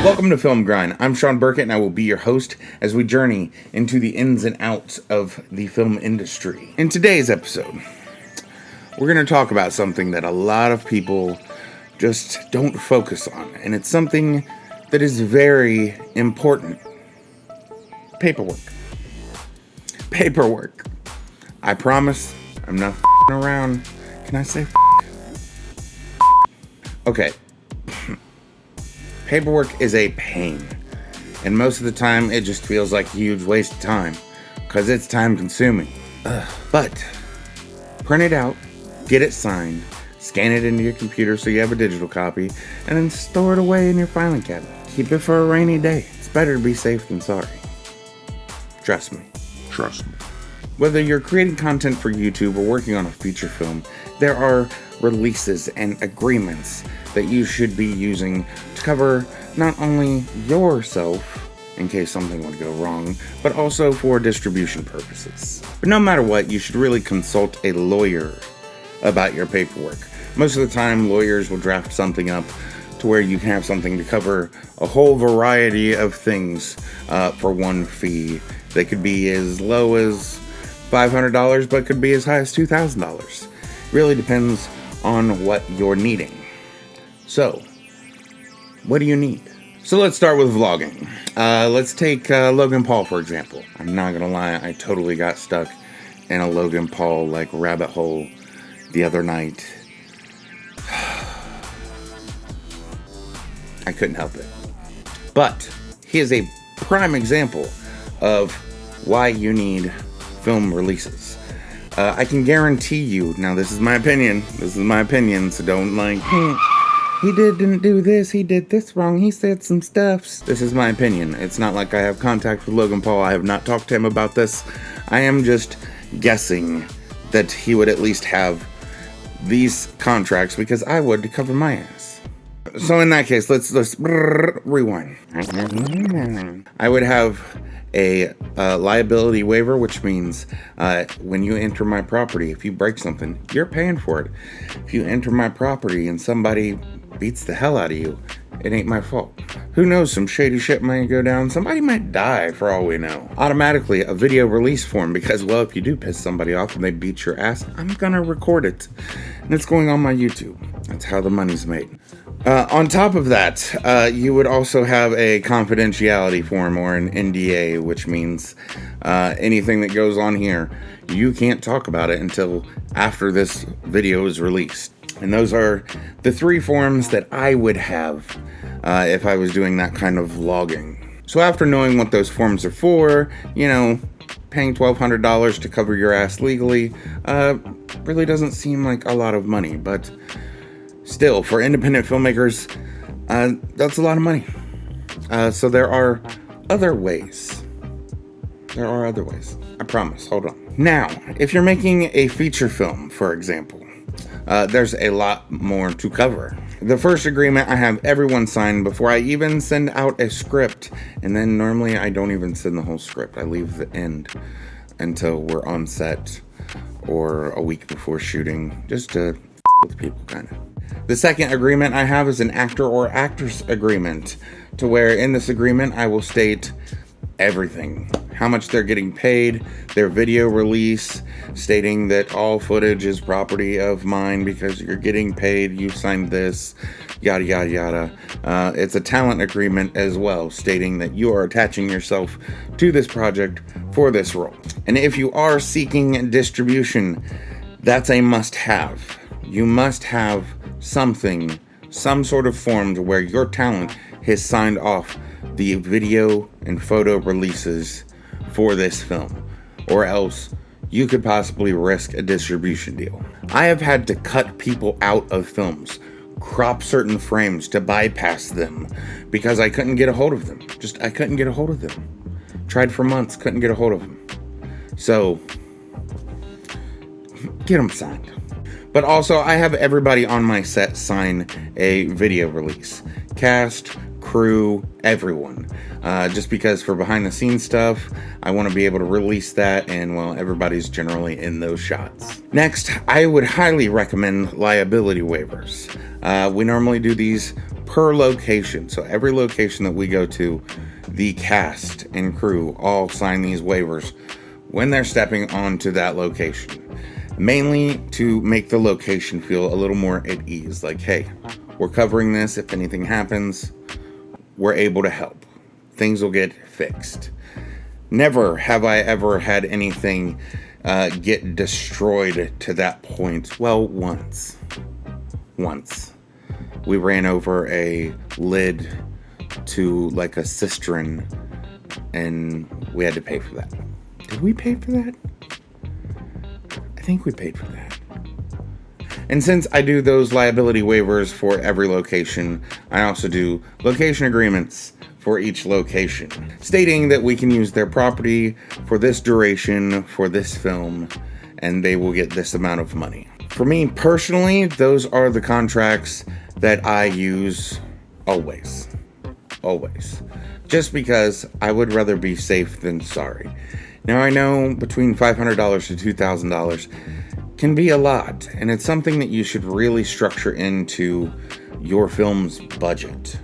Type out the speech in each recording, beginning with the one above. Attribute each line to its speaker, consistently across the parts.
Speaker 1: Welcome to Film Grind. I'm Sean Burkett, and I will be your host as we journey into the ins and outs of the film industry. In today's episode, we're going to talk about something that a lot of people just don't focus on, and it's something that is very important. Paperwork. Paperwork. I promise I'm not around. Can I say Okay. Paperwork is a pain, and most of the time it just feels like a huge waste of time because it's time consuming. But print it out, get it signed, scan it into your computer so you have a digital copy, and then store it away in your filing cabinet. Keep it for a rainy day. It's better to be safe than sorry. Trust me. Whether you're creating content for YouTube or working on a feature film, there are releases and agreements that you should be using to cover not only yourself, in case something would go wrong, but also for distribution purposes. But no matter what, you should really consult a lawyer about your paperwork. Most of the time, lawyers will draft something up to where you can have something to cover a whole variety of things for one fee. They could be as low as $500, but could be as high as $2,000. Really depends on what you're needing. So, what do you need? So let's start with vlogging. Let's take Logan Paul, for example. I'm not gonna lie, I totally got stuck in a Logan Paul rabbit hole the other night. I couldn't help it. But he is a prime example of why you need film releases. I can guarantee you, now this is my opinion, so don't he didn't do this, he did this wrong, he said some stuff. This is my opinion. It's not like I have contact with Logan Paul. I have not talked to him about this. I am just guessing that he would at least have these contracts because I would to cover my ass. So in that case, let's rewind. I would have a liability waiver, which means when you enter my property, if you break something, you're paying for it. If you enter my property and somebody beats the hell out of you, it ain't my fault. Who knows, some shady shit might go down. Somebody might die for all we know. Automatically a video release form because, well, if you do piss somebody off and they beat your ass, I'm gonna record it. And it's going on my YouTube. That's how the money's made. On top of that, you would also have a confidentiality form or an NDA, which means anything that goes on here, you can't talk about it until after this video is released. And those are the three forms that I would have if I was doing that kind of vlogging. So after knowing what those forms are for, paying $1,200 to cover your ass legally really doesn't seem like a lot of money, but still, for independent filmmakers, that's a lot of money. So there are other ways. I promise. Hold on. Now, if you're making a feature film, for example, there's a lot more to cover. The first agreement I have everyone sign before I even send out a script. And then normally I don't even send the whole script. I leave the end until we're on set or a week before shooting, just to with people, kind of. The second agreement I have is an actor or actress agreement, to where in this agreement I will state everything. How much they're getting paid, their video release, stating that all footage is property of mine because you're getting paid, you signed this, yada yada yada. It's a talent agreement as well, stating that you are attaching yourself to this project for this role. And if you are seeking distribution, that's a must-have. You must have something, some sort of form to where your talent has signed off the video and photo releases for this film, or else you could possibly risk a distribution deal. I have had to cut people out of films, crop certain frames to bypass them because I couldn't get a hold of them. I couldn't get a hold of them. Tried for months, couldn't get a hold of them. So, get them signed. But also, I have everybody on my set sign a video release. Cast, crew, everyone. Just because for behind the scenes stuff, I want to be able to release that, and well, everybody's generally in those shots. Next, I would highly recommend liability waivers. We normally do these per location. So every location that we go to, the cast and crew all sign these waivers when they're stepping onto that location. Mainly to make the location feel a little more at ease. Like, hey, we're covering this. If anything happens, we're able to help. Things will get fixed. Never have I ever had anything get destroyed to that point. Well, once. We ran over a lid to like a cistern and we had to pay for that. Did we pay for that? I think we paid for that. And since I do those liability waivers for every location, I also do location agreements for each location, stating that we can use their property for this duration for this film, and they will get this amount of money. For me personally, those are the contracts that I use always. Just because I would rather be safe than sorry. Now I know between $500 to $2,000 can be a lot, and it's something that you should really structure into your film's budget.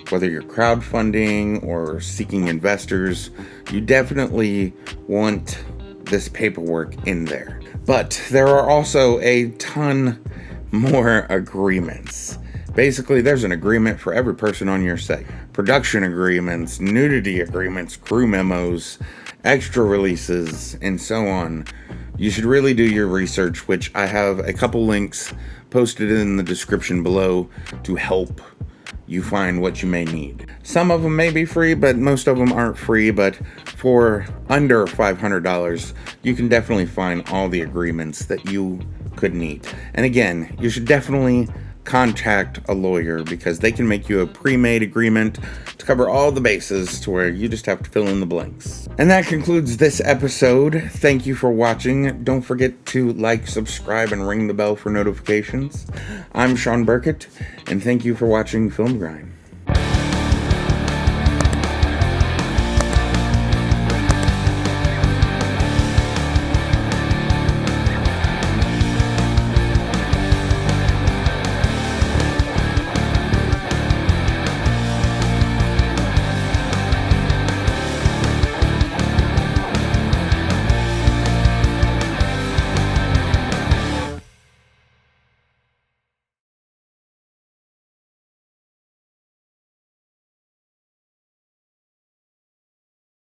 Speaker 1: Whether you're crowdfunding or seeking investors, you definitely want this paperwork in there. But there are also a ton more agreements. Basically, there's an agreement for every person on your set. Production agreements, nudity agreements, crew memos, extra releases, and so on. You should really do your research, which I have a couple links posted in the description below to help you find what you may need. Some of them may be free, but most of them aren't free. But for under $500, you can definitely find all the agreements that you could need. And again, you should definitely contact a lawyer because they can make you a pre-made agreement to cover all the bases to where you just have to fill in the blanks. And that concludes this episode. Thank you for watching. Don't forget to like, subscribe, and ring the bell for notifications. I'm Sean Burkett, and thank you for watching Film Grind.